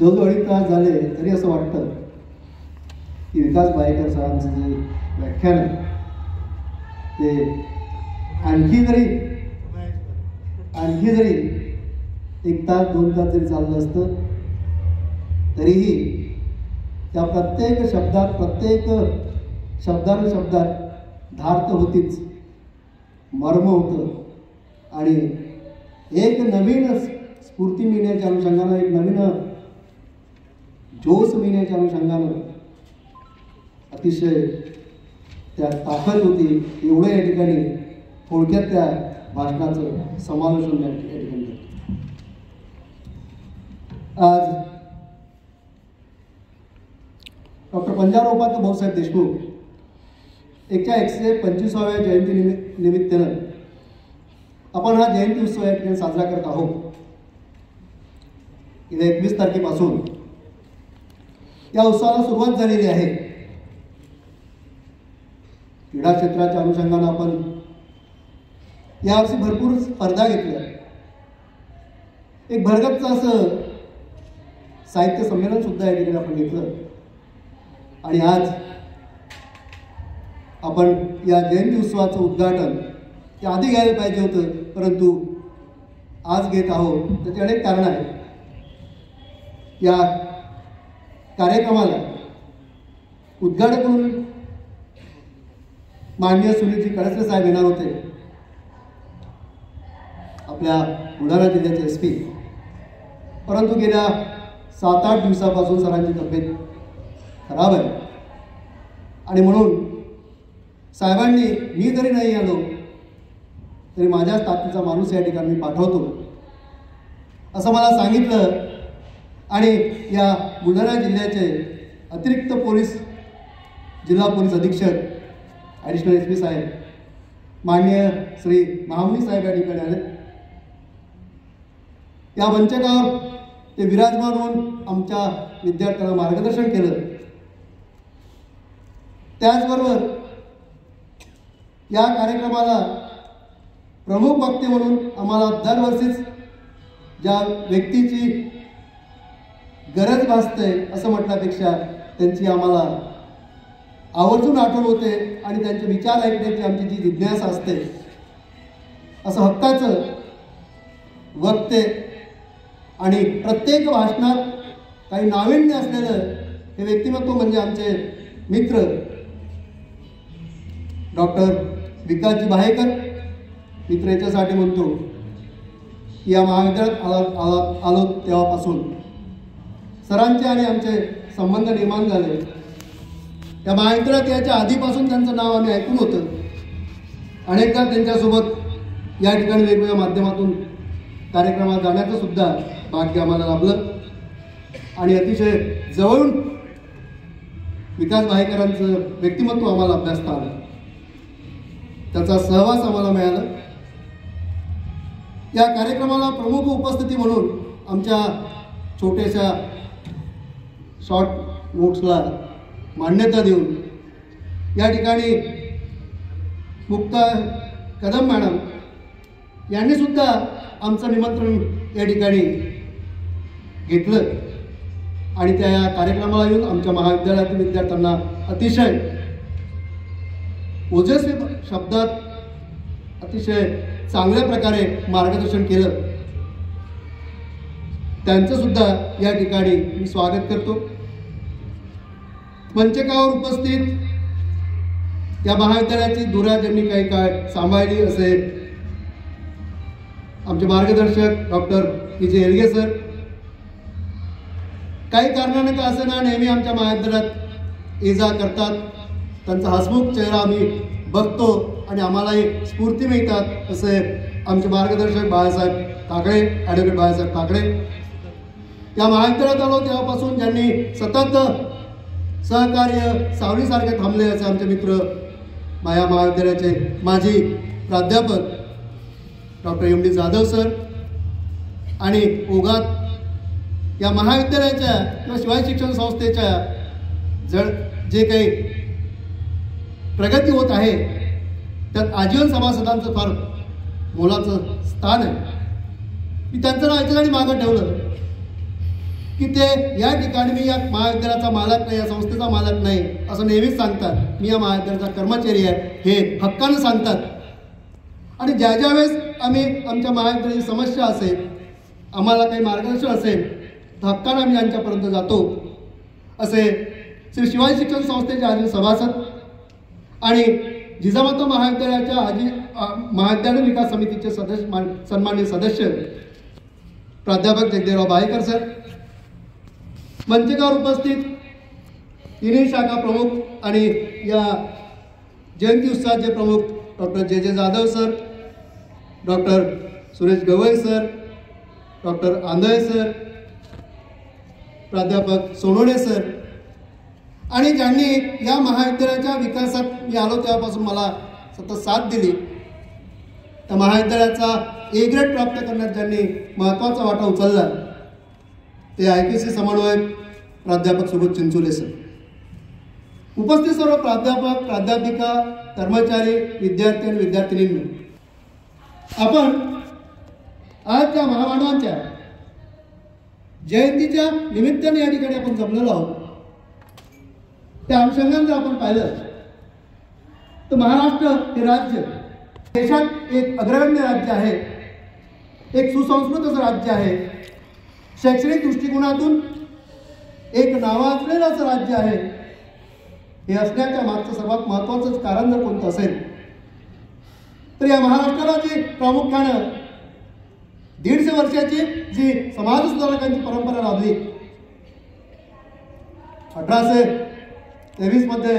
जवळजवळ 2.5 तास झाले तरी असं वाटतं की विकास बायकर सरांचं जे व्याख्यान आहे ते आणखी जरी 1 तास 2 तास जरी चाललं असतं तरीही त्या प्रत्येक शब्दात धार तर होतीच, मर्म होतं आणि एक नवीन स्फूर्ती मिळण्याच्या अनुषंगानं, एक नवीन जोश मिळण्याच्या अनुषंगानं अतिशय त्या ताकद होती. एवढं या ठिकाणी थोडक्यात त्या भाषणाचं समालोचन या ठिकाणी आज डॉक्टर पंजाबराव उपाध्याय भाऊसाहेब देशमुख यांच्या 125व्या जयंती निमित्तानं आपण हा जयंती उत्सव या ठिकाणी साजरा करत आहोत. गेल्या 21 तारखेपासून या उत्सवाला सुरुवात झालेली आहे. क्रीडा क्षेत्राच्या अनुषंगानं आपण यावर्षी भरपूर स्पर्धा घेतल्या. एक भरगतचं असं साहित्य संमेलन सुद्धा या ठिकाणी आपण घेतलं आणि आज आपण या जयंती उत्सवाचं उद्घाटन ते आधी घ्यायला पाहिजे होतं, परंतु आज घेत आहोत. त्याची अनेक कारणं आहेत. या कार्यक्रमाला उद्घाटक म्हणून माननीय सुनीलजी कळसरे साहेब येणार होते, आपल्या बुलढाणा जिल्ह्याचे SP, परंतु गेल्या 7-8 दिवसापासून सरांची तब्येत खराब आहे आणि म्हणून साहेबांनी मी जरी नाही आलो तरी माझ्याच ताकदीचा माणूस या ठिकाणी मी पाठवतो असं मला सांगितलं. आणि या बुलढाणा जिल्ह्याचे अतिरिक्त जिल्हा पोलीस अधीक्षक ॲडिशनल SP साहेब माननीय श्री महामनी साहेब या ठिकाणी आले. या मंचकावर ते विराजमान होऊन आमच्या विद्यार्थ्यांना मार्गदर्शन केलं. त्याचबरोबर या कार्यक्रमाला प्रमुख वक्ते म्हणून आम्हाला दरवर्षीच ज्या व्यक्तीची गरज भासते असं म्हटल्यापेक्षा त्यांची आम्हाला आवर्जून आठवण होते आणि त्यांचे विचार ऐकण्याची आमची जी जिज्ञासा असते असं हक्काचं वक्ते आणि प्रत्येक भाषणात काही नाविन्य असलेलं हे व्यक्तिमत्व म्हणजे आमचे मित्र डॉक्टर विकासजी बाहेकर. मित्र याच्यासाठी म्हणतो की या महाविद्यालयात आलो तेव्हापासून सरांचे आणि आमचे संबंध निर्माण झाले. या महाविद्यालयात याच्या आधीपासून त्यांचं नाव आम्ही ऐकून होतं. अनेकदा त्यांच्यासोबत या ठिकाणी वेगवेगळ्या माध्यमातून कार्यक्रमात जाण्याचं सुद्धा भाग्य आम्हाला लाभलं आणि अतिशय जवळून विकास बाहेकरांचं व्यक्तिमत्व आम्हाला अभ्यासता आलं, त्याचा सहवास आम्हाला मिळाला. या कार्यक्रमाला प्रमुख उपस्थिती म्हणून आमच्या छोट्याशा शॉर्ट नोट्सला मान्यता देऊन या ठिकाणी मुक्ता कदम मॅडम यांनी सुद्धा आमचं निमंत्रण या ठिकाणी घेतलं आणि त्या या कार्यक्रमाला येऊन आमच्या महाविद्यालयातील विद्यार्थ्यांना अतिशय ओजस्वी शब्दात अतिशय चांगल्या प्रकारे मार्गदर्शन केलं. त्यांचं सुद्धा या ठिकाणी मी स्वागत करतो. मंचकावर उपस्थित या महाविद्यालयाची धुरा ज्यांनी काही काळ सांभाळली असे आमचे मार्गदर्शक डॉक्टर PJ एलगे सर, काही कारणाने का असं ना नेहमी आमच्या महाविद्यालयात ये जा करतात. त्यांचा हसमुख चेहरा आम्ही बघतो आणि आम्हालाही स्फूर्ती मिळतात असे आमचे मार्गदर्शक बाळासाहेब काकडे, ॲडव्होकेट बाळासाहेब काकडे. या महाविद्यालयात आलो तेव्हापासून ज्यांनी सतत सहकार्य सावलीसारखे थांबले असे आमचे मित्र या महाविद्यालयाचे माजी प्राध्यापक डॉक्टर MD जाधव सर आणि ओघात या महाविद्यालयाच्या किंवा शिवाय शिक्षण संस्थेच्या जे काही प्रगती होत आहे त्यात आजीवन सभासदांचं फार मोलाचं स्थान आहे. मी त्यांचं नाव याच्या मागं ठेवलं की ते या ठिकाणी मी या महाविद्यालयाचा मालक नाही, या संस्थेचा मालक नाही असं नेहमीच सांगतात. मी या महाविद्यालयाचा कर्मचारी आहे हे हक्कानं सांगतात. आणि ज्या ज्या वेळेस आम्ही आमच्या महाविद्यालयाची समस्या असेल, आम्हाला काही मार्गदर्शन असेल तर हक्कानं आम्ही यांच्यापर्यंत जातो. असे श्री शिवाजी शिक्षण संस्थेचे आजी सभासद आणि जिजामाता महाविद्यालयाच्या महाविद्यालय विकास समितीचे सदस्य सन्माननीय सदस्य प्राध्यापक जगदेवराव बाहेकर सर, मंचकावर उपस्थित तिन्ही शाखा प्रमुख आणि या जयंती उत्सवाचे प्रमुख doctor J J Jadhav sir, doctor Suresh Gavai sir, doctor Andhale sir, प्राध्यापक सोनोडे सर आणि ज्यांनी या महाविद्यालयाच्या विकासात मी आलो तेव्हापासून मला सतत साथ दिली, त्या महाविद्यालयाचा ए ग्रेड प्राप्त करण्यात ज्यांनी महत्त्वाचा वाटा उचलला ते IPC समन्वयक प्राध्यापक सुबोध चिंचोले सर. उपस्थित सर्व प्राध्यापक, प्राध्यापिका, कर्मचारी, विद्यार्थी आणि विद्यार्थिनींनी, आपण आज त्या महामानवांच्या जयंतीच्या निमित्ताने या ठिकाणी आपण जमलेलो आहोत. त्या अनुषंगाने जर आपण पाहिलं तर महाराष्ट्र हे राज्य देशात एक अग्रगण्य राज्य आहे, एक सुसंस्कृत असं राज्य आहे, शैक्षणिक दृष्टिकोनातून एक नावाजलेलं असं राज्य आहे. हे असण्याच्या मागचं सर्वात महत्त्वाचं कारण जर कोणतं असेल तर या महाराष्ट्राला जी प्रामुख्यानं 150 वर्षाची जी समाज सुधारकांची परंपरा लाभली, 1823 मध्ये